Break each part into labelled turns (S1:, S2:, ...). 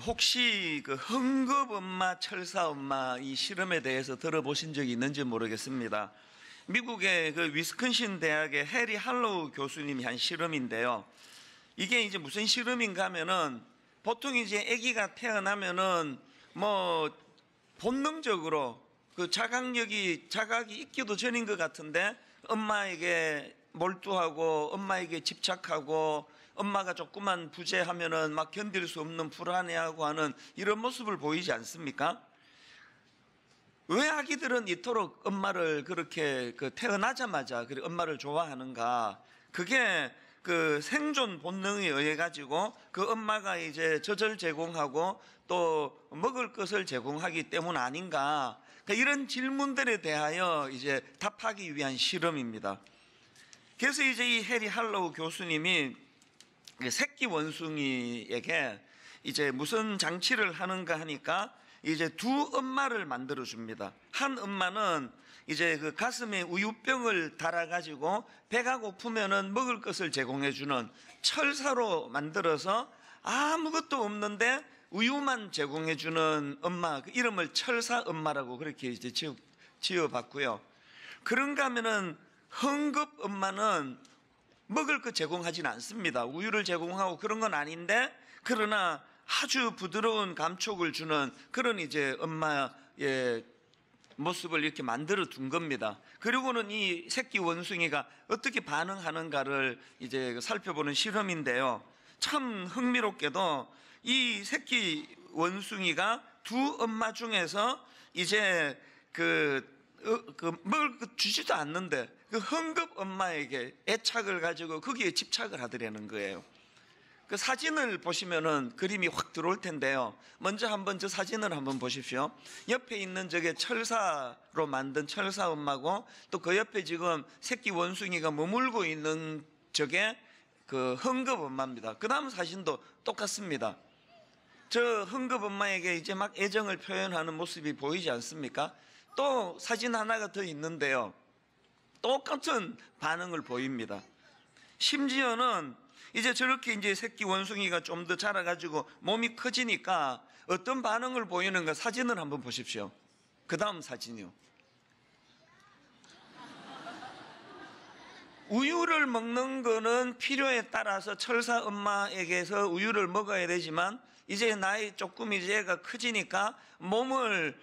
S1: 혹시 그 흥급 엄마, 철사 엄마 이 실험에 대해서 들어보신 적이 있는지 모르겠습니다. 미국의 그 위스콘신 대학의 해리 할로우 교수님이 한 실험인데요. 이게 이제 무슨 실험인가 하면은 보통 이제 아기가 태어나면은 뭐 본능적으로 그 자각이 있기도 전인 것 같은데 엄마에게 몰두하고 엄마에게 집착하고 엄마가 조금만 부재하면은 막 견딜 수 없는 불안해하고 하는 이런 모습을 보이지 않습니까? 왜 아기들은 이토록 엄마를 그렇게 태어나자마자 엄마를 좋아하는가? 그게 그 생존 본능에 의해 가지고 그 엄마가 이제 젖을 제공하고 또 먹을 것을 제공하기 때문 아닌가? 이런 질문들에 대하여 이제 답하기 위한 실험입니다. 그래서 이제 이 해리 할로우 교수님이 새끼 원숭이에게 이제 무슨 장치를 하는가 하니까 이제 두 엄마를 만들어 줍니다. 한 엄마는 이제 그 가슴에 우유병을 달아가지고 배가 고프면은 먹을 것을 제공해주는 철사로 만들어서 아무것도 없는데 우유만 제공해주는 엄마, 그 이름을 철사 엄마라고 그렇게 이제 지어봤고요. 그런가 하면은 흥급 엄마는 먹을 것 제공하지는 않습니다. 우유를 제공하고 그런 건 아닌데, 그러나 아주 부드러운 감촉을 주는 그런 이제 엄마의 모습을 이렇게 만들어 둔 겁니다. 그리고는 이 새끼 원숭이가 어떻게 반응하는가를 이제 살펴보는 실험인데요. 참 흥미롭게도 이 새끼 원숭이가 두 엄마 중에서 이제 먹을 것 주지도 않는데 그 흥급 엄마에게 애착을 가지고 거기에 집착을 하더라는 거예요. 그 사진을 보시면은 그림이 확 들어올 텐데요. 먼저 한번 저 사진을 한번 보십시오. 옆에 있는 저게 철사로 만든 철사 엄마고, 또 그 옆에 지금 새끼 원숭이가 머물고 있는 저게 그 흥급 엄마입니다. 그 다음 사진도 똑같습니다. 저 흥급 엄마에게 이제 막 애정을 표현하는 모습이 보이지 않습니까? 또 사진 하나가 더 있는데요. 똑같은 반응을 보입니다. 심지어는 이제 저렇게 이제 새끼 원숭이가 좀 더 자라가지고 몸이 커지니까 어떤 반응을 보이는가 사진을 한번 보십시오. 그 다음 사진이요. 우유를 먹는 거는 필요에 따라서 철사 엄마에게서 우유를 먹어야 되지만 이제 나이 조금 이제 애가 커지니까 몸을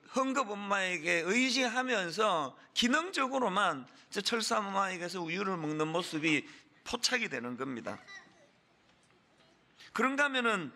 S1: 흥급 엄마에게 의지하면서 기능적으로만 저 철사 엄마에게서 우유를 먹는 모습이 포착이 되는 겁니다. 그런가 하면은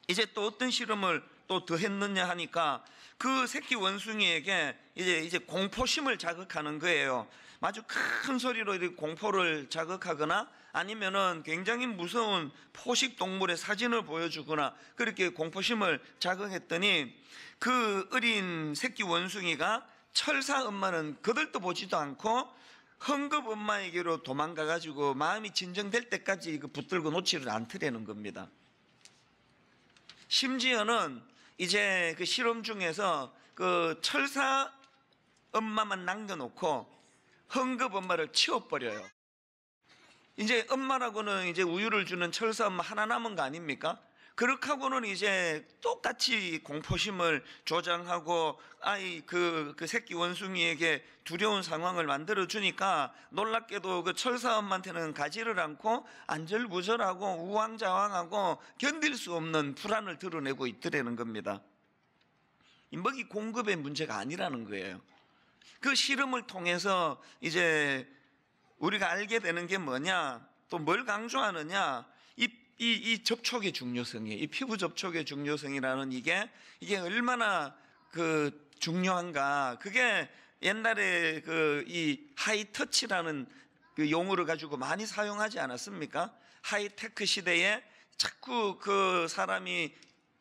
S1: 이제 또 어떤 실험을 또 더 했느냐 하니까 그 새끼 원숭이에게 이제 공포심을 자극하는 거예요. 아주 큰 소리로 이렇게 공포를 자극하거나 아니면은 굉장히 무서운 포식 동물의 사진을 보여주거나 그렇게 공포심을 자극했더니 그 어린 새끼 원숭이가 철사 엄마는 거들떠 보지도 않고 흥급 엄마에게로 도망가가지고 마음이 진정될 때까지 붙들고 놓지를 않더라는 겁니다. 심지어는 이제 그 실험 중에서 그 철사 엄마만 남겨놓고 흥급 엄마를 치워버려요. 이제 엄마라고는 이제 우유를 주는 철사 엄마 하나 남은 거 아닙니까? 그렇게 하고는 이제 똑같이 공포심을 조장하고 그 새끼 원숭이에게 두려운 상황을 만들어 주니까 놀랍게도 그 철사 엄마한테는 가지를 않고 안절부절하고 우왕좌왕하고 견딜 수 없는 불안을 드러내고 있더라는 겁니다. 이 먹이 공급의 문제가 아니라는 거예요. 그 실험을 통해서 이제 우리가 알게 되는 게 뭐냐, 또 뭘 강조하느냐, 이 접촉의 중요성이에요. 이 피부 접촉의 중요성이라는 이게 얼마나 중요한가. 그게 옛날에 이 하이터치라는 그 용어를 가지고 많이 사용하지 않았습니까? 하이테크 시대에 자꾸 그 사람이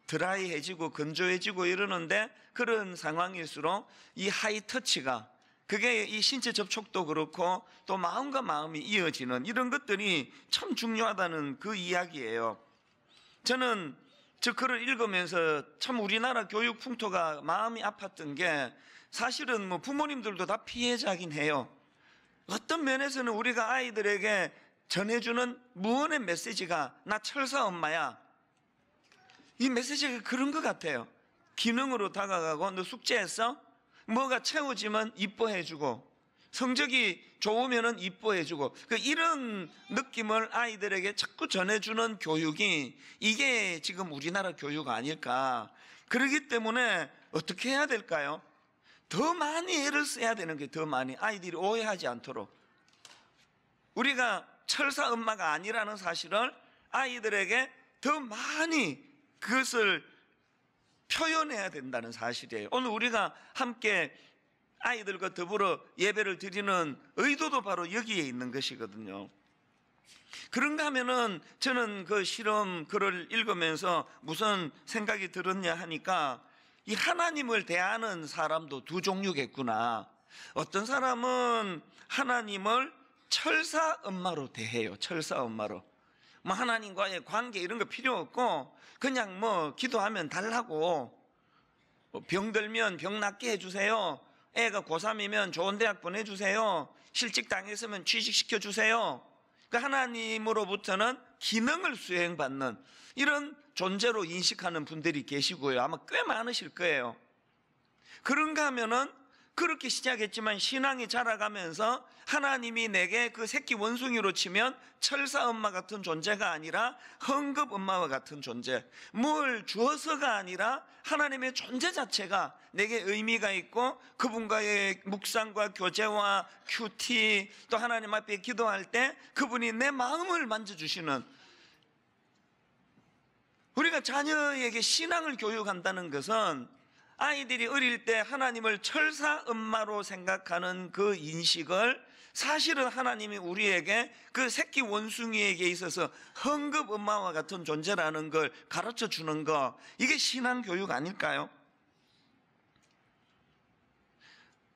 S1: 드라이해지고 건조해지고 이러는데 그런 상황일수록 이 하이터치가 그게 이 신체 접촉도 그렇고 또 마음과 마음이 이어지는 이런 것들이 참 중요하다는 그 이야기예요. 저는 저 글을 읽으면서 참 우리나라 교육 풍토가 마음이 아팠던 게 사실은 뭐 부모님들도 다 피해자긴 해요. 어떤 면에서는 우리가 아이들에게 전해주는 무언의 메시지가 나 철사 엄마야. 이 메시지가 그런 것 같아요. 기능으로 다가가고, 너 숙제했어? 뭐가 채워지면 이뻐해주고, 성적이 좋으면은 이뻐해주고, 이런 느낌을 아이들에게 자꾸 전해주는 교육이 이게 지금 우리나라 교육 아닐까. 그렇기 때문에 어떻게 해야 될까요? 더 많이 애를 써야 되는 게 더 많이, 아이들이 오해하지 않도록. 우리가 철사 엄마가 아니라는 사실을 아이들에게 더 많이 그것을 표현해야 된다는 사실이에요. 오늘 우리가 함께 아이들과 더불어 예배를 드리는 의도도 바로 여기에 있는 것이거든요. 그런가 하면은 저는 그 실험 글을 읽으면서 무슨 생각이 들었냐 하니까, 이 하나님을 대하는 사람도 두 종류겠구나. 어떤 사람은 하나님을 철사 엄마로 대해요. 철사 엄마로. 뭐 하나님과의 관계 이런 거 필요 없고 그냥 뭐 기도하면 달라고, 병들면 병 낫게 해주세요, 애가 고3이면 좋은 대학 보내주세요, 실직 당했으면 취직시켜 주세요. 하나님으로부터는 기능을 수행받는 이런 존재로 인식하는 분들이 계시고요. 아마 꽤 많으실 거예요. 그런가 하면은 그렇게 시작했지만 신앙이 자라가면서 하나님이 내게 그 새끼 원숭이로 치면 철사 엄마 같은 존재가 아니라 헝겊 엄마와 같은 존재, 뭘 주어서가 아니라 하나님의 존재 자체가 내게 의미가 있고, 그분과의 묵상과 교제와 큐티, 또 하나님 앞에 기도할 때 그분이 내 마음을 만져주시는, 우리가 자녀에게 신앙을 교육한다는 것은 아이들이 어릴 때 하나님을 철사 엄마로 생각하는 그 인식을, 사실은 하나님이 우리에게 그 새끼 원숭이에게 있어서 헝겊 엄마와 같은 존재라는 걸 가르쳐 주는 거, 이게 신앙 교육 아닐까요?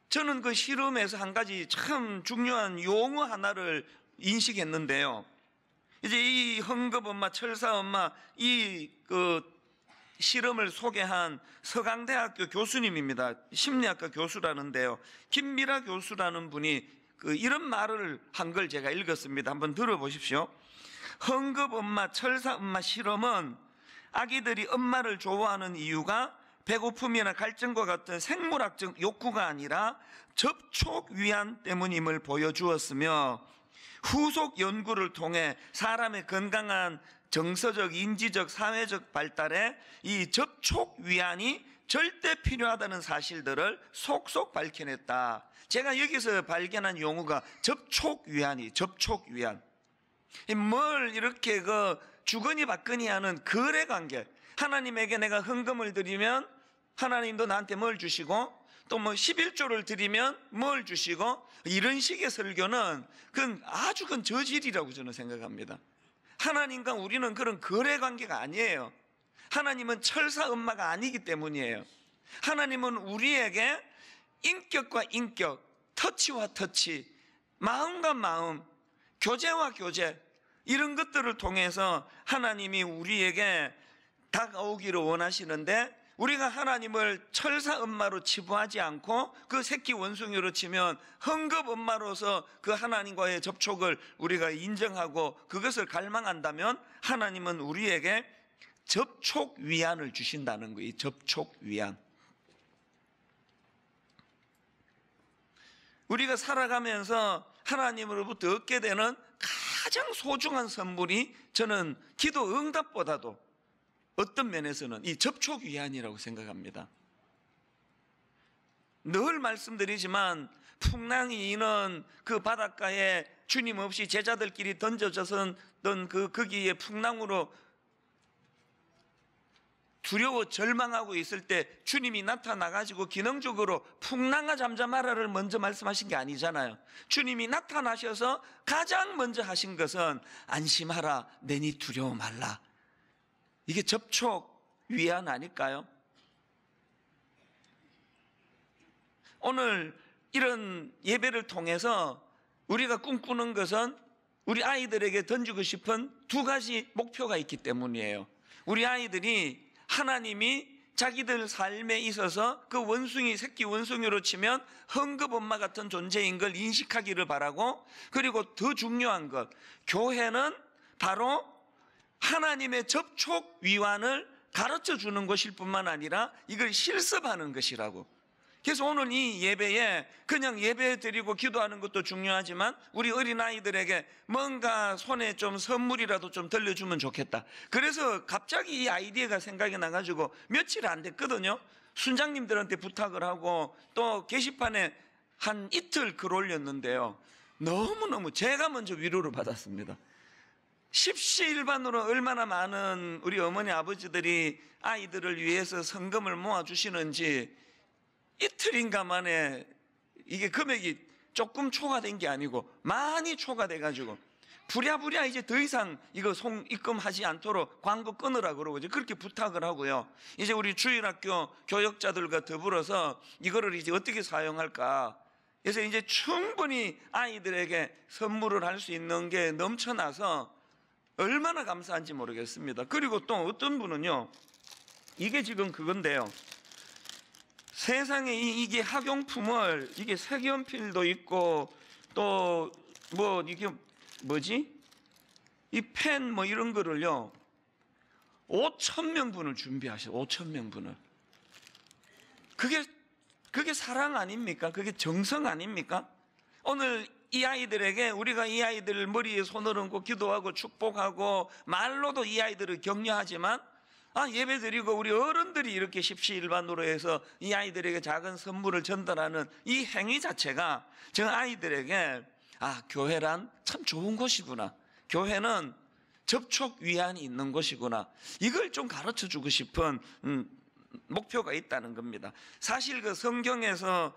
S1: 저는 그 실험에서 한 가지 참 중요한 용어 하나를 인식했는데요. 이제 이 헝겊 엄마, 철사 엄마, 이 실험을 소개한 서강대학교 교수님입니다. 심리학과 교수라는데요. 김미라 교수라는 분이 이런 말을 한 걸 제가 읽었습니다. 한번 들어보십시오. 헝겊 엄마, 철사 엄마 실험은 아기들이 엄마를 좋아하는 이유가 배고픔이나 갈증과 같은 생물학적 욕구가 아니라 접촉 위안 때문임을 보여주었으며, 후속 연구를 통해 사람의 건강한 정서적, 인지적, 사회적 발달에 이 접촉 위안이 절대 필요하다는 사실들을 속속 밝혀냈다. 제가 여기서 발견한 용어가 접촉 위안이, 접촉 위안. 뭘 이렇게 주거니 받거니 하는 거래 관계. 하나님에게 내가 헌금을 드리면 하나님도 나한테 뭘 주시고, 또 뭐 11조를 드리면 뭘 주시고, 이런 식의 설교는 그건 아주 큰 저질이라고 저는 생각합니다. 하나님과 우리는 그런 거래 관계가 아니에요. 하나님은 철사 엄마가 아니기 때문이에요. 하나님은 우리에게 인격과 인격, 터치와 터치, 마음과 마음, 교제와 교제, 이런 것들을 통해서 하나님이 우리에게 다가오기를 원하시는데, 우리가 하나님을 철사 엄마로 치부하지 않고 그 새끼 원숭이로 치면 헝겊 엄마로서 그 하나님과의 접촉을 우리가 인정하고 그것을 갈망한다면, 하나님은 우리에게 접촉 위안을 주신다는 거예요. 접촉 위안. 우리가 살아가면서 하나님으로부터 얻게 되는 가장 소중한 선물이, 저는 기도 응답보다도 어떤 면에서는 이 접촉 위안이라고 생각합니다. 늘 말씀드리지만 풍랑이는 그 바닷가에 주님 없이 제자들끼리 던져졌던 거기에 풍랑으로 두려워 절망하고 있을 때 주님이 나타나가지고 기능적으로 풍랑아 잠잠하라를 먼저 말씀하신 게 아니잖아요. 주님이 나타나셔서 가장 먼저 하신 것은 안심하라, 내니 두려워 말라. 이게 접촉 위안 아닐까요? 오늘 이런 예배를 통해서 우리가 꿈꾸는 것은 우리 아이들에게 던지고 싶은 두 가지 목표가 있기 때문이에요. 우리 아이들이 하나님이 자기들 삶에 있어서 그 원숭이, 새끼 원숭이로 치면 헝겊 엄마 같은 존재인 걸 인식하기를 바라고, 그리고 더 중요한 것, 교회는 바로 하나님의 접촉 위안을 가르쳐 주는 것일 뿐만 아니라 이걸 실습하는 것이라고. 그래서 오늘 이 예배에 그냥 예배 드리고 기도하는 것도 중요하지만 우리 어린아이들에게 뭔가 손에 좀 선물이라도 좀 들려주면 좋겠다. 그래서 갑자기 이 아이디어가 생각이 나가지고 며칠 안 됐거든요. 순장님들한테 부탁을 하고 또 게시판에 한 이틀 글 올렸는데요. 너무너무 제가 먼저 위로를 받았습니다. 십시일반으로 얼마나 많은 우리 어머니 아버지들이 아이들을 위해서 성금을 모아주시는지 이틀인가 만에 이게 금액이 조금 초과된 게 아니고 많이 초과돼가지고 부랴부랴 이제 더 이상 이거 송입금하지 않도록 광고 끊으라 그러고 이제 그렇게 부탁을 하고요. 이제 우리 주일학교 교역자들과 더불어서 이거를 이제 어떻게 사용할까. 그래서 이제 충분히 아이들에게 선물을 할 수 있는 게 넘쳐나서 얼마나 감사한지 모르겠습니다. 그리고 또 어떤 분은요, 이게 지금 그건데요. 세상에 이게 학용품을, 이게 색연필도 있고 또 뭐 이게 뭐지? 이 펜 뭐 이런 거를요 5,000명분을 준비하셔. 5,000명분을. 그게 사랑 아닙니까? 그게 정성 아닙니까? 오늘 이 아이들에게 우리가 이 아이들 머리에 손을 얹고 기도하고 축복하고 말로도 이 아이들을 격려하지만 예배 드리고 우리 어른들이 이렇게 십시일반으로 해서 이 아이들에게 작은 선물을 전달하는 이 행위 자체가 저 아이들에게 교회란 참 좋은 곳이구나. 교회는 접촉 위안이 있는 곳이구나. 이걸 좀 가르쳐 주고 싶은 목표가 있다는 겁니다. 사실 그 성경에서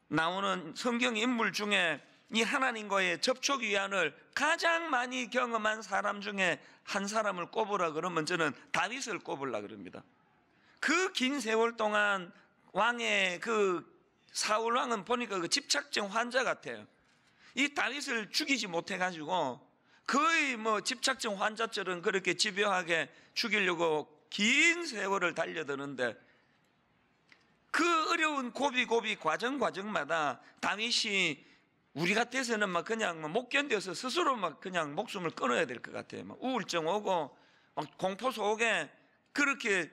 S1: 나오는 성경 인물 중에 이 하나님과의 접촉 위안을 가장 많이 경험한 사람 중에 한 사람을 꼽으라 그러면 저는 다윗을 꼽으려 그럽니다. 그 긴 세월 동안 왕의 그 사울 왕은 보니까 그 집착증 환자 같아요. 이 다윗을 죽이지 못해가지고 거의 뭐 집착증 환자처럼 그렇게 집요하게 죽이려고 긴 세월을 달려드는데 그 어려운 고비 과정마다 다윗이 우리 같아서는 막 그냥 못 견뎌서 스스로 막 그냥 목숨을 끊어야 될 것 같아요. 막 우울증 오고 막 공포 속에 그렇게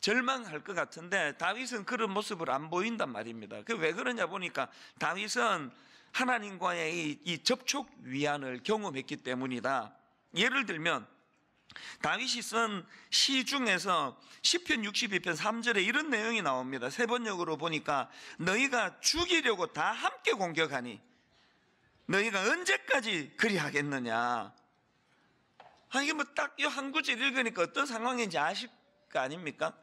S1: 절망할 것 같은데 다윗은 그런 모습을 안 보인단 말입니다. 그 왜 그러냐 보니까 다윗은 하나님과의 이 접촉 위안을 경험했기 때문이다. 예를 들면 다윗이 쓴 시 중에서 시편 62편 3절에 이런 내용이 나옵니다. 세 번역으로 보니까 너희가 죽이려고 다 함께 공격하니 너희가 언제까지 그리하겠느냐. 이게 뭐 딱 이 한 구절 읽으니까 어떤 상황인지 아실 거 아닙니까?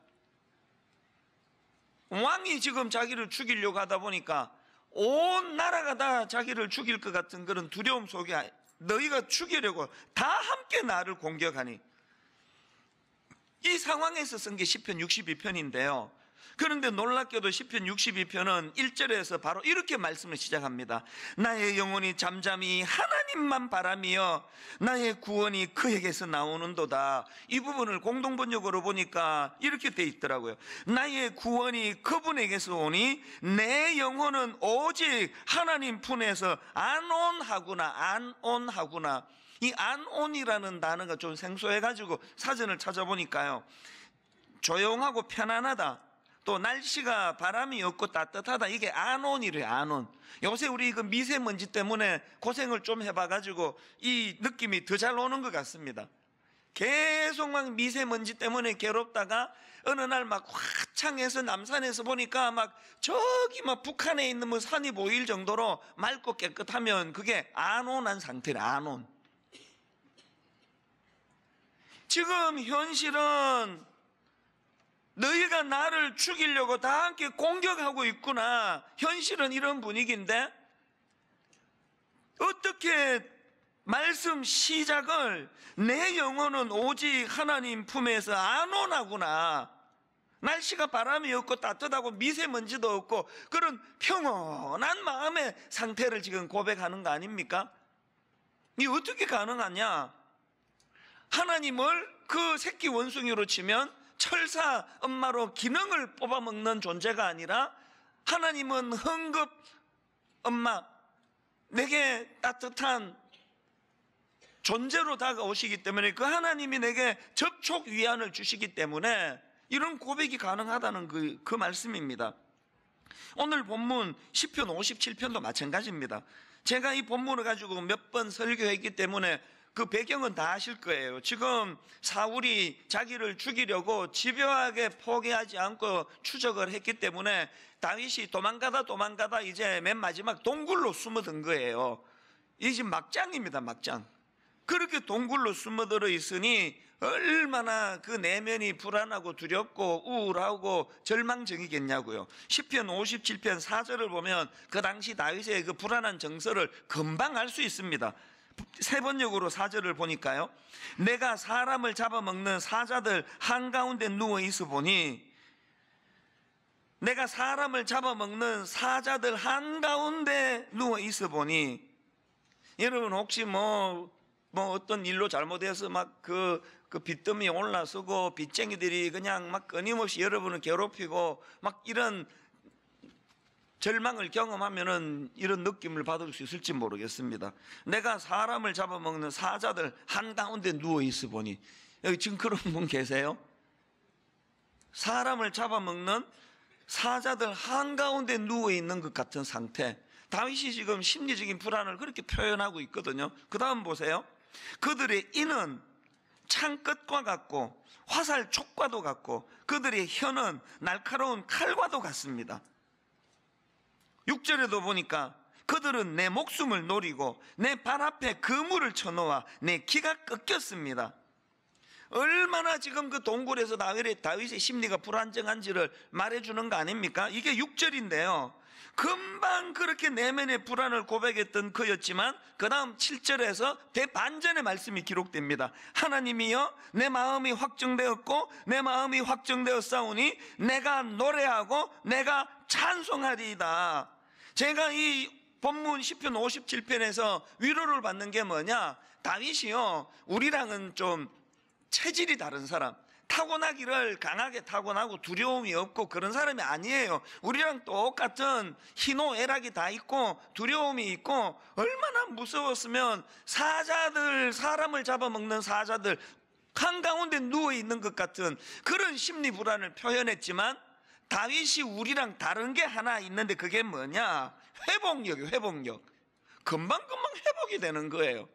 S1: 왕이 지금 자기를 죽이려고 하다 보니까 온 나라가 다 자기를 죽일 것 같은 그런 두려움 속에 너희가 죽이려고 다 함께 나를 공격하니. 이 상황에서 쓴 게 시편 62편인데요. 그런데 놀랍게도 시편 62편은 1절에서 바로 이렇게 말씀을 시작합니다. 나의 영혼이 잠잠히 하나님만 바라며 나의 구원이 그에게서 나오는도다. 이 부분을 공동번역으로 보니까 이렇게 돼 있더라고요. 나의 구원이 그분에게서 오니 내 영혼은 오직 하나님 품에서 안온하구나. 이 안온이라는 단어가 좀 생소해가지고 사전을 찾아보니까요, 조용하고 편안하다, 또 날씨가 바람이 없고 따뜻하다, 이게 안온이래요. 안온. 요새 우리 그 미세먼지 때문에 고생을 좀 해봐가지고 이 느낌이 더 잘 오는 것 같습니다. 계속 막 미세먼지 때문에 괴롭다가 어느 날 막 화창해서 남산에서 보니까 막 저기 막 북한에 있는 뭐 산이 보일 정도로 맑고 깨끗하면 그게 안온한 상태래. 안온. 지금 현실은 너희가 나를 죽이려고 다 함께 공격하고 있구나. 현실은 이런 분위기인데 어떻게 말씀 시작을 내 영혼은 오직 하나님 품에서 안온하구나. 날씨가 바람이 없고 따뜻하고 미세먼지도 없고 그런 평온한 마음의 상태를 지금 고백하는 거 아닙니까? 이게 어떻게 가능하냐? 하나님을 그 새끼 원숭이로 치면 철사 엄마로 기능을 뽑아먹는 존재가 아니라 하나님은 흥급 엄마, 내게 따뜻한 존재로 다가오시기 때문에 그 하나님이 내게 접촉 위안을 주시기 때문에 이런 고백이 가능하다는 그 말씀입니다. 오늘 본문 시편 57편도 마찬가지입니다. 제가 이 본문을 가지고 몇 번 설교했기 때문에 그 배경은 다 아실 거예요. 지금 사울이 자기를 죽이려고 집요하게 포기하지 않고 추적을 했기 때문에 다윗이 도망가다 이제 맨 마지막 동굴로 숨어든 거예요. 이게 지금 막장입니다, 막장. 그렇게 동굴로 숨어들어 있으니 얼마나 그 내면이 불안하고 두렵고 우울하고 절망적이겠냐고요. 시편 57편 4절을 보면 그 당시 다윗의 그 불안한 정서를 금방 알 수 있습니다. 세 번역으로 4절을 보니까요, 내가 사람을 잡아먹는 사자들 한가운데 누워 있어 보니, 내가 사람을 잡아먹는 사자들 한가운데 누워 있어 보니, 여러분 혹시 뭐 어떤 일로 잘못해서 막 그 빚더미에 올라서고 빚쟁이들이 그냥 막 끊임없이 여러분을 괴롭히고 막 이런 절망을 경험하면은 이런 느낌을 받을 수 있을지 모르겠습니다. 내가 사람을 잡아먹는 사자들 한가운데 누워 있어 보니, 여기 지금 그런 분 계세요? 사람을 잡아먹는 사자들 한가운데 누워 있는 것 같은 상태. 다윗이 지금 심리적인 불안을 그렇게 표현하고 있거든요. 그 다음 보세요. 그들의 이는 창끝과 같고 화살 촉과도 같고 그들의 혀는 날카로운 칼과도 같습니다. 6절에도 보니까 그들은 내 목숨을 노리고 내 발 앞에 그물을 쳐놓아 내 기가 꺾였습니다. 얼마나 지금 그 동굴에서 다윗의 심리가 불안정한지를 말해주는 거 아닙니까? 이게 6절인데요. 금방 그렇게 내면의 불안을 고백했던 그였지만 그 다음 7절에서 대반전의 말씀이 기록됩니다. 하나님이여, 내 마음이 확정되었고 내 마음이 확정되었사오니 내가 노래하고 내가 찬송하리이다. 제가 이 본문 시편 57편에서 위로를 받는 게 뭐냐, 다윗이요, 우리랑은 좀 체질이 다른 사람, 타고나기를 강하게 타고나고 두려움이 없고 그런 사람이 아니에요. 우리랑 똑같은 희노애락이 다 있고 두려움이 있고, 얼마나 무서웠으면 사자들, 사람을 잡아먹는 사자들 한가운데 누워있는 것 같은 그런 심리 불안을 표현했지만, 다윗이 우리랑 다른 게 하나 있는데 그게 뭐냐, 회복력이에요. 회복력. 금방금방 회복이 되는 거예요.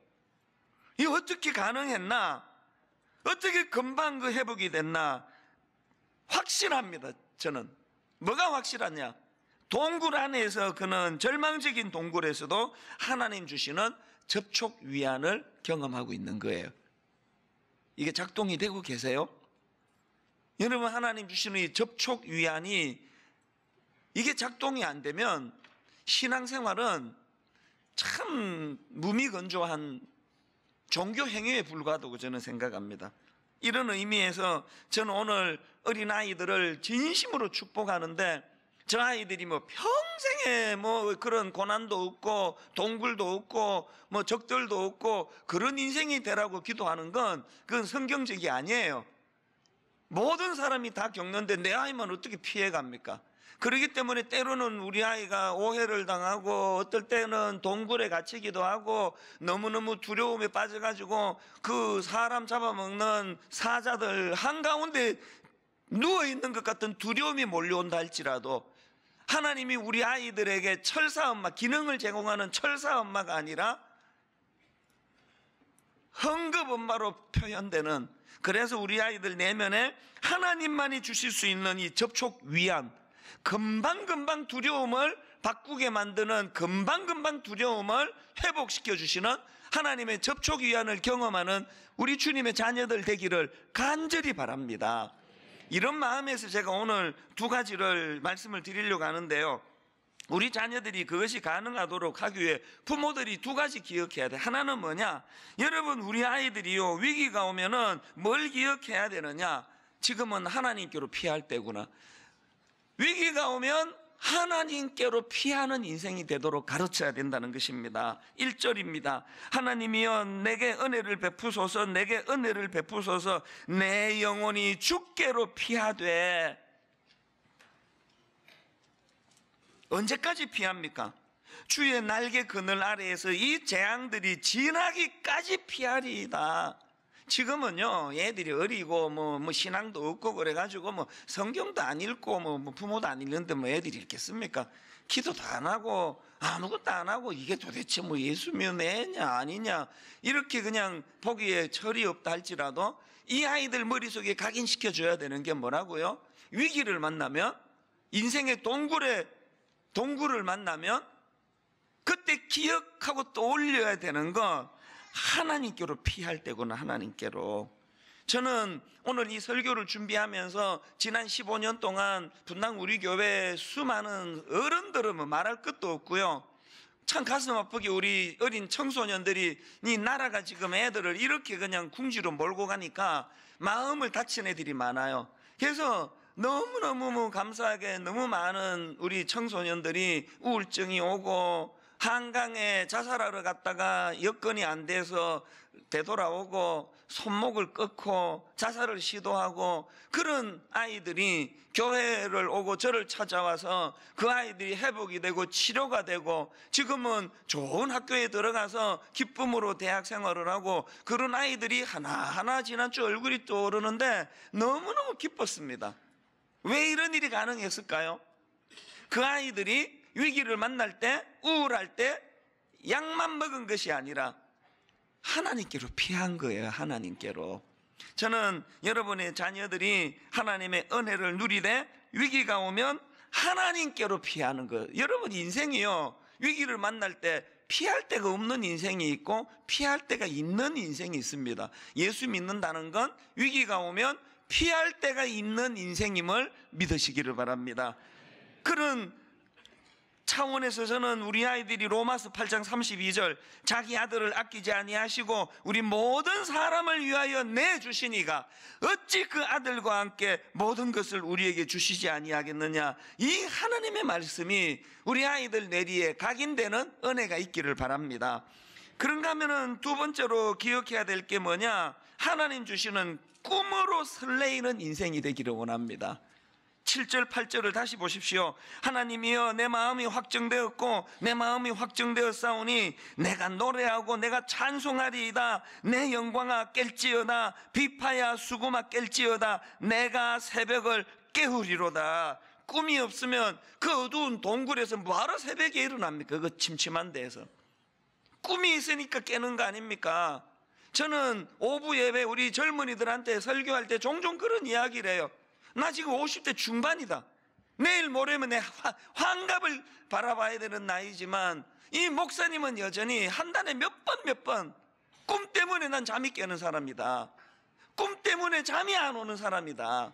S1: 이게 어떻게 가능했나, 어떻게 금방 그 회복이 됐나 확실합니다. 저는 뭐가 확실하냐, 동굴 안에서 그는 절망적인 동굴에서도 하나님 주시는 접촉 위안을 경험하고 있는 거예요. 이게 작동이 되고 계세요? 여러분, 하나님 주시는 이 접촉 위안이 이게 작동이 안 되면 신앙생활은 참 무미건조한 종교 행위에 불과하다고 저는 생각합니다. 이런 의미에서 저는 오늘 어린아이들을 진심으로 축복하는데, 저 아이들이 뭐 평생에 뭐 그런 고난도 없고 동굴도 없고 뭐 적들도 없고 그런 인생이 되라고 기도하는 건 그건 성경적이 아니에요. 모든 사람이 다 겪는데 내 아이만 어떻게 피해갑니까? 그렇기 때문에 때로는 우리 아이가 오해를 당하고 어떨 때는 동굴에 갇히기도 하고 너무너무 두려움에 빠져가지고 그 사람 잡아먹는 사자들 한가운데 누워있는 것 같은 두려움이 몰려온다 할지라도, 하나님이 우리 아이들에게 철사엄마, 기능을 제공하는 철사엄마가 아니라 헝겊엄마로 표현되는, 그래서 우리 아이들 내면에 하나님만이 주실 수 있는 이 접촉 위안, 금방금방 두려움을 바꾸게 만드는, 금방금방 두려움을 회복시켜 주시는 하나님의 접촉 위안을 경험하는 우리 주님의 자녀들 되기를 간절히 바랍니다. 이런 마음에서 제가 오늘 두 가지를 말씀을 드리려고 하는데요. 우리 자녀들이 그것이 가능하도록 하기 위해 부모들이 두 가지 기억해야 돼. 하나는 뭐냐, 여러분, 우리 아이들이요, 위기가 오면은 뭘 기억해야 되느냐, 지금은 하나님께로 피할 때구나. 위기가 오면 하나님께로 피하는 인생이 되도록 가르쳐야 된다는 것입니다. 1절입니다. 하나님이여, 내게 은혜를 베푸소서, 내게 은혜를 베푸소서, 내 영혼이 주께로 피하되. 언제까지 피합니까? 주의 날개 그늘 아래에서 이 재앙들이 지나기까지 피하리이다. 지금은요, 애들이 어리고 뭐 신앙도 없고 그래가지고 뭐 성경도 안 읽고 뭐 부모도 안 읽는데 뭐 애들이 읽겠습니까? 기도도 안 하고 아무것도 안 하고 이게 도대체 뭐 예수 믿는 애냐 아니냐 이렇게 그냥 보기에 철이 없다 할지라도 이 아이들 머릿속에 각인시켜 줘야 되는 게 뭐라고요? 위기를 만나면, 인생의 동굴을 만나면 그때 기억하고 떠올려야 되는 건 하나님께로 피할 때구나. 하나님께로. 저는 오늘 이 설교를 준비하면서 지난 15년 동안 분당 우리 교회 수많은 어른들은 뭐 말할 것도 없고요, 참 가슴 아프게 우리 어린 청소년들이 이 나라가 지금 애들을 이렇게 그냥 궁지로 몰고 가니까 마음을 다친 애들이 많아요. 그래서 너무너무 감사하게 너무 많은 우리 청소년들이 우울증이 오고 한강에 자살하러 갔다가 여건이 안 돼서 되돌아오고 손목을 끊고 자살을 시도하고, 그런 아이들이 교회를 오고 저를 찾아와서 그 아이들이 회복이 되고 치료가 되고 지금은 좋은 학교에 들어가서 기쁨으로 대학 생활을 하고, 그런 아이들이 하나하나 지난주 얼굴이 떠오르는데 너무너무 기뻤습니다. 왜 이런 일이 가능했을까요? 그 아이들이 위기를 만날 때, 우울할 때 약만 먹은 것이 아니라 하나님께로 피한 거예요. 하나님께로. 저는 여러분의 자녀들이 하나님의 은혜를 누리되 위기가 오면 하나님께로 피하는 거예요. 여러분 인생이요, 위기를 만날 때 피할 데가 없는 인생이 있고 피할 데가 있는 인생이 있습니다. 예수 믿는다는 건 위기가 오면 피할 데가 있는 인생임을 믿으시기를 바랍니다. 그런 차원에서 저는 우리 아이들이 로마서 8장 32절 자기 아들을 아끼지 아니하시고 우리 모든 사람을 위하여 내주시니가 어찌 그 아들과 함께 모든 것을 우리에게 주시지 아니하겠느냐, 이 하나님의 말씀이 우리 아이들 내리에 각인되는 은혜가 있기를 바랍니다. 그런가 하면은 두 번째로 기억해야 될 게 뭐냐, 하나님 주시는 꿈으로 설레이는 인생이 되기를 원합니다. 7절 8절을 다시 보십시오. 하나님이여 내 마음이 확정되었고 내 마음이 확정되었사오니 내가 노래하고 내가 찬송하리이다. 내 영광아 깰지어다. 비파야 수고마 깰지어다. 내가 새벽을 깨우리로다. 꿈이 없으면 그 어두운 동굴에서 뭐하러 새벽에 일어납니까? 그 침침한 데에서. 꿈이 있으니까 깨는 거 아닙니까? 저는 오후 예배 우리 젊은이들한테 설교할 때 종종 그런 이야기를 해요. 나 지금 50대 중반이다. 내일 모레면 내 환갑을 바라봐야 되는 나이지만 이 목사님은 여전히 한 달에 몇 번 꿈 때문에 난 잠이 깨는 사람이다. 꿈 때문에 잠이 안 오는 사람이다.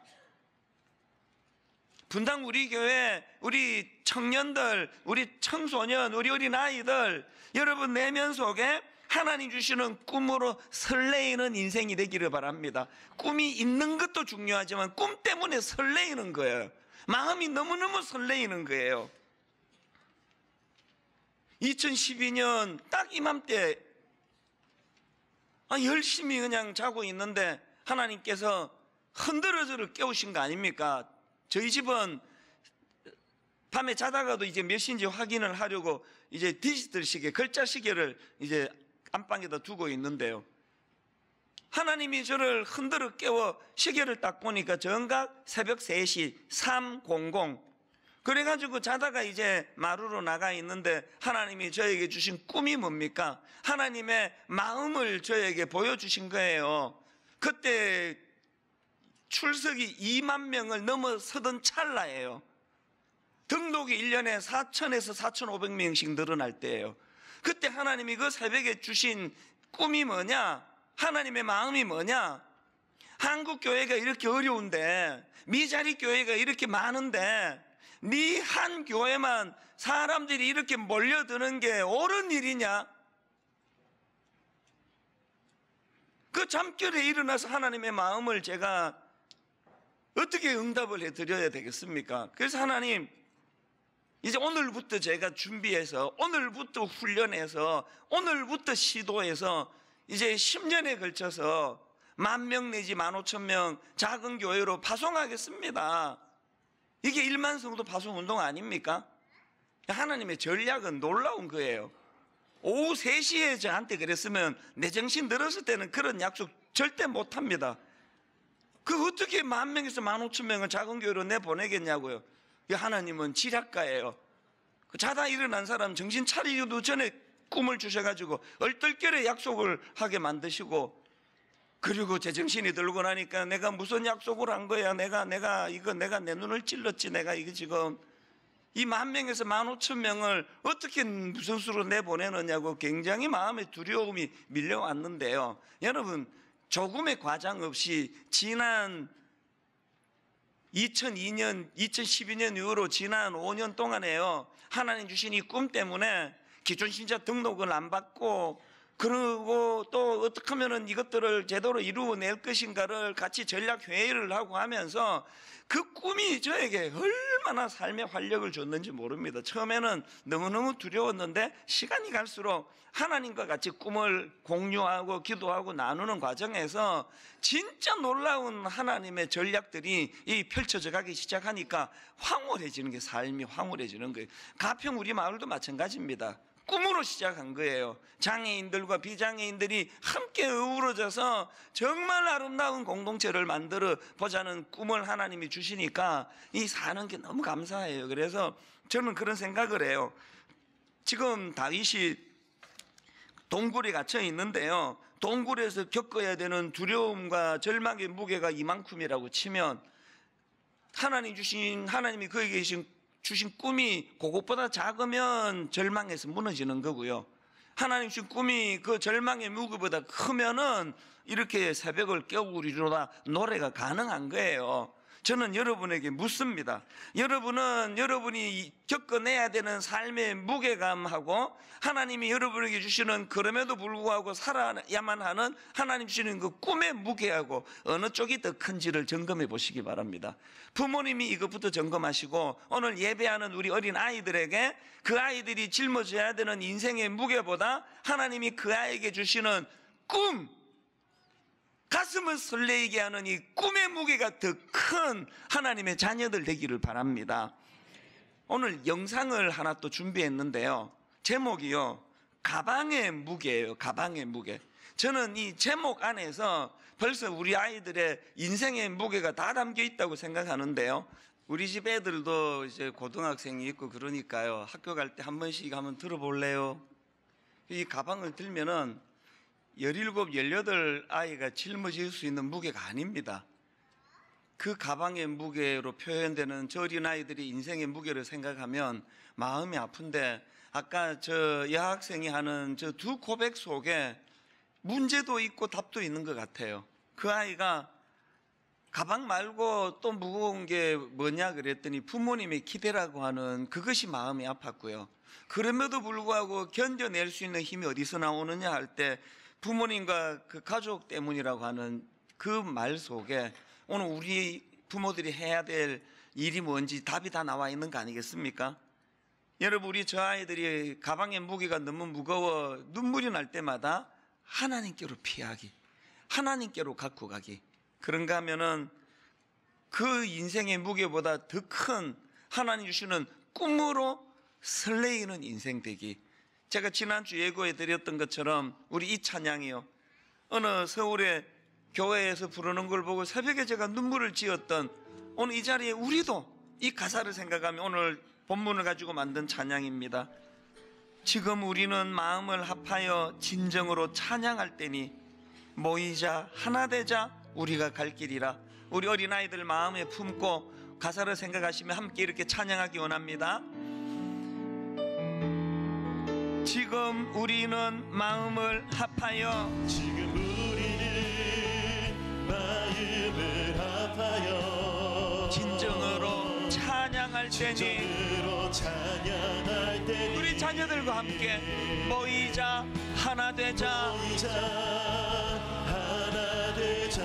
S1: 분당 우리 교회 우리 청년들, 우리 청소년, 우리 어린아이들, 여러분 내면 속에 하나님 주시는 꿈으로 설레이는 인생이 되기를 바랍니다. 꿈이 있는 것도 중요하지만 꿈 때문에 설레이는 거예요. 마음이 너무너무 설레이는 거예요. 2012년 딱 이맘때 열심히 그냥 자고 있는데 하나님께서 흔들어 저를 깨우신 거 아닙니까? 저희 집은 밤에 자다가도 이제 몇 시인지 확인을 하려고 이제 디지털 시계, 글자 시계를 이제 안방에다 두고 있는데요, 하나님이 저를 흔들어 깨워 시계를 딱 보니까 정각 새벽 3시 3:00. 그래가지고 자다가 이제 마루로 나가 있는데 하나님이 저에게 주신 꿈이 뭡니까? 하나님의 마음을 저에게 보여주신 거예요. 그때 출석이 2만 명을 넘어서던 찰나예요. 등록이 1년에 4,000에서 4,500명씩 늘어날 때예요. 그때 하나님이 그 새벽에 주신 꿈이 뭐냐? 하나님의 마음이 뭐냐? 한국 교회가 이렇게 어려운데, 미자리 교회가 이렇게 많은데 네 한 교회만 사람들이 이렇게 몰려드는 게 옳은 일이냐? 그 잠결에 일어나서 하나님의 마음을 제가 어떻게 응답을 해드려야 되겠습니까? 그래서 하나님, 이제 오늘부터 제가 준비해서, 오늘부터 훈련해서, 오늘부터 시도해서 이제 10년에 걸쳐서 10,000명 내지 15,000명 작은 교회로 파송하겠습니다. 이게 1만 성도 파송 운동 아닙니까? 하나님의 전략은 놀라운 거예요. 오후 3시에 저한테 그랬으면 내 정신 들었을 때는 그런 약속 절대 못합니다. 그 어떻게 10,000명에서 15,000명을 작은 교회로 내보내겠냐고요. 하나님은 지략가예요. 자다 일어난 사람 정신 차리기도 전에 꿈을 주셔가지고 얼떨결에 약속을 하게 만드시고, 그리고 제정신이 들고 나니까 내가 무슨 약속을 한 거야, 내가 내 눈을 찔렀지, 내가 이거 지금 이 10,000명에서 15,000명을 어떻게 무슨 수로 내보내느냐고 굉장히 마음의 두려움이 밀려왔는데요. 여러분, 조금의 과장 없이 지난 2002년, 2012년 이후로 지난 5년 동안에요, 하나님 주신 이 꿈 때문에 기존신자 등록을 안 받고, 그리고 또 어떻게 하면 이것들을 제대로 이루어낼 것인가를 같이 전략 회의를 하고 하면서 그 꿈이 저에게 얼마나 삶의 활력을 줬는지 모릅니다. 처음에는 너무너무 두려웠는데 시간이 갈수록 하나님과 같이 꿈을 공유하고 기도하고 나누는 과정에서 진짜 놀라운 하나님의 전략들이 펼쳐져 가기 시작하니까 황홀해지는 게, 삶이 황홀해지는 거예요. 가평 우리 마을도 마찬가지입니다. 꿈으로 시작한 거예요. 장애인들과 비장애인들이 함께 어우러져서 정말 아름다운 공동체를 만들어 보자는 꿈을 하나님이 주시니까 이 사는 게 너무 감사해요. 그래서 저는 그런 생각을 해요. 지금 다윗이 동굴에 갇혀 있는데요, 동굴에서 겪어야 되는 두려움과 절망의 무게가 이만큼이라고 치면 하나님이 그에게 주신 꿈이 그것보다 작으면 절망해서 무너지는 거고요. 하나님 주신 꿈이 그 절망의 무게보다 크면은 이렇게 새벽을 깨우리로다 노래가 가능한 거예요. 저는 여러분에게 묻습니다. 여러분은 여러분이 겪어내야 되는 삶의 무게감하고 하나님이 여러분에게 주시는, 그럼에도 불구하고 살아야만 하는 하나님 주시는 그 꿈의 무게하고 어느 쪽이 더 큰지를 점검해 보시기 바랍니다. 부모님이 이것부터 점검하시고 오늘 예배하는 우리 어린 아이들에게 그 아이들이 짊어져야 되는 인생의 무게보다 하나님이 그 아이에게 주시는 꿈, 가슴을 설레게 하는 이 꿈의 무게가 더 큰 하나님의 자녀들 되기를 바랍니다. 오늘 영상을 하나 또 준비했는데요, 제목이요, 가방의 무게예요. 가방의 무게. 저는 이 제목 안에서 벌써 우리 아이들의 인생의 무게가 다 담겨 있다고 생각하는데요, 우리 집 애들도 이제 고등학생이 있고 그러니까요, 학교 갈 때 한 번씩 한번 들어볼래요? 이 가방을 들면은 17, 18 아이가 짊어질 수 있는 무게가 아닙니다. 그 가방의 무게로 표현되는 저 어린아이들이 인생의 무게를 생각하면 마음이 아픈데, 아까 저 여학생이 하는 저 두 고백 속에 문제도 있고 답도 있는 것 같아요. 그 아이가 가방 말고 또 무거운 게 뭐냐 그랬더니 부모님의 기대라고 하는 그것이 마음이 아팠고요. 그럼에도 불구하고 견뎌낼 수 있는 힘이 어디서 나오느냐 할 때 부모님과 그 가족 때문이라고 하는 그 말 속에 오늘 우리 부모들이 해야 될 일이 뭔지 답이 다 나와 있는 거 아니겠습니까? 여러분, 우리 저 아이들이 가방의 무게가 너무 무거워 눈물이 날 때마다 하나님께로 피하기, 하나님께로 갖고 가기, 그런가 하면은 그 인생의 무게보다 더 큰 하나님 주시는 꿈으로 설레이는 인생 되기. 제가 지난주 예고해 드렸던 것처럼 우리 이 찬양이요, 어느 서울의 교회에서 부르는 걸 보고 새벽에 제가 눈물을 지었던, 오늘 이 자리에 우리도 이 가사를 생각하며 오늘 본문을 가지고 만든 찬양입니다. 지금 우리는 마음을 합하여 진정으로 찬양할 때니 모이자 하나 되자 우리가 갈 길이라. 우리 어린아이들 마음에 품고 가사를 생각하시며 함께 이렇게 찬양하기 원합니다. 지금 우리는 마음을 합하여,
S2: 지금 우리는 마음을 합하여
S1: 진정으로 찬양할 때니 우리 자녀들과 함께 모이자 하나 되자
S2: 하나 되자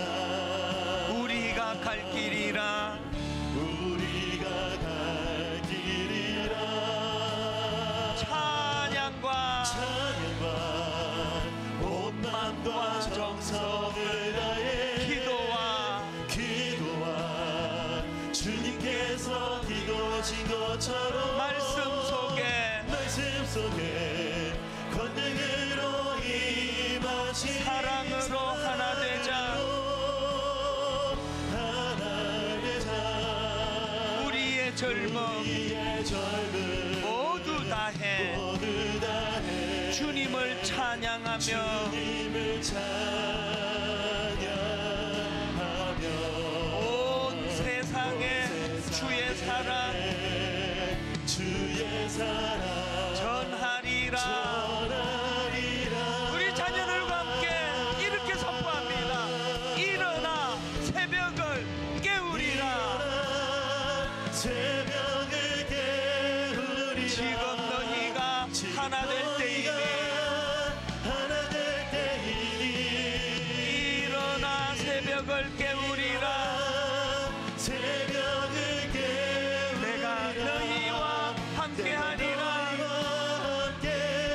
S1: 우리가 갈 길이라.
S2: 우리가 갈 길이라.
S1: 찬양과
S2: 온 마음과 정성을 다해
S1: 기도와
S2: 주님께서 기도하신 것처럼
S1: 말씀 속에
S2: 속에 권능으로 임하시
S1: 사랑으로 하나 되자.
S2: 하나 되자.
S1: 우리의 젊음
S2: 우리의 젊음
S1: 모두 다해
S2: 모두 다해
S1: 주님을 찬양하며
S2: 주님을 찬양하며
S1: 온 세상에 주의 사랑
S2: 주의 사랑
S1: 전하리라.
S2: 전하리라.
S1: 우리 자녀들과 함께 이렇게 선포합니다. 일어나 새벽을 깨우리라.
S2: 새벽을 깨우리라.
S1: 지금 너희가 하나 될 때이니
S2: 하나 될 때이니
S1: 일어나 새벽을 깨우리라.
S2: 새벽을 깨우리라.
S1: 내가 너희와 함께하리라.
S2: 함께하리라.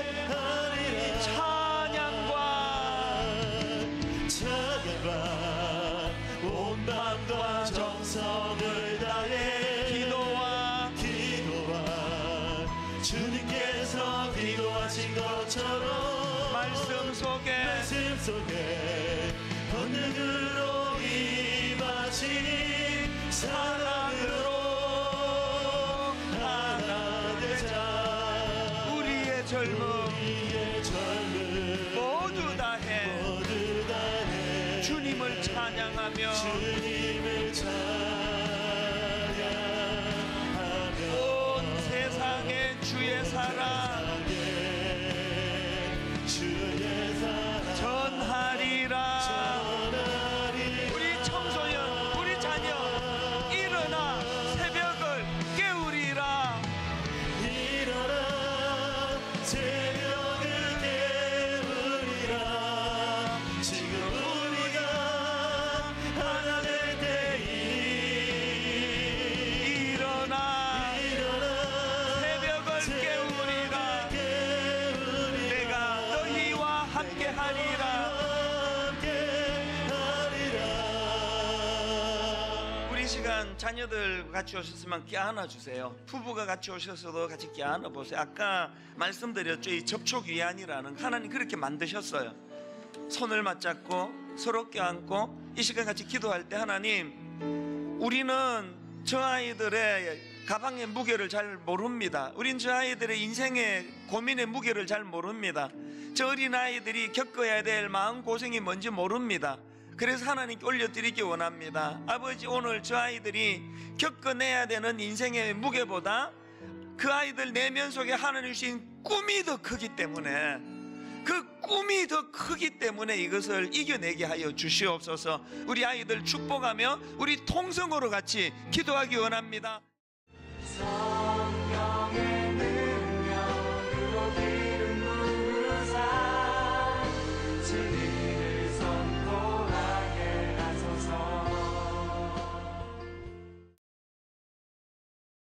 S1: 찬양과
S2: 온 마음과 정성을 다해
S1: 기도와
S2: 주님께서 기도하신 것처럼
S1: 말씀 속에
S2: 말씀 속에 권능으로 임하시니 사랑으로 하나 되자.
S1: 우리의 젊음
S2: 우리의 젊음
S1: 모두 다해
S2: 모두 다해
S1: 주님을 찬양하며
S2: 주님을 찬양하며
S1: 온 세상에 주의 사랑
S2: 주의 사랑
S1: 전하리라.
S2: 전하리라.
S1: 우리 청소년 우리 자녀 일어나 새벽을 깨우리라.
S2: 일어나 새벽을 깨우리라. 지금 우리가 하나 될 때이니
S1: 일어나 새벽을 깨우리라. 내가 너희와 함께하리라. 우리 시간 자녀들 같이 오셨으면 껴안아 주세요. 부부가 같이 오셔서도 같이 껴안아 보세요. 아까 말씀드렸죠. 이 접촉 위안이라는 하나님 그렇게 만드셨어요. 손을 맞잡고 서로 껴안고 이 시간 같이 기도할 때 하나님, 우리는 저 아이들의 가방의 무게를 잘 모릅니다. 우린 저 아이들의 인생의 고민의 무게를 잘 모릅니다. 저 어린 아이들이 겪어야 될 마음고생이 뭔지 모릅니다. 그래서 하나님께 올려드리기 원합니다. 아버지, 오늘 저 아이들이 겪어내야 되는 인생의 무게보다 그 아이들 내면 속에 하나님 주신 꿈이 더 크기 때문에, 그 꿈이 더 크기 때문에 이것을 이겨내게 하여 주시옵소서. 우리 아이들 축복하며 우리 통성으로 같이 기도하기 원합니다.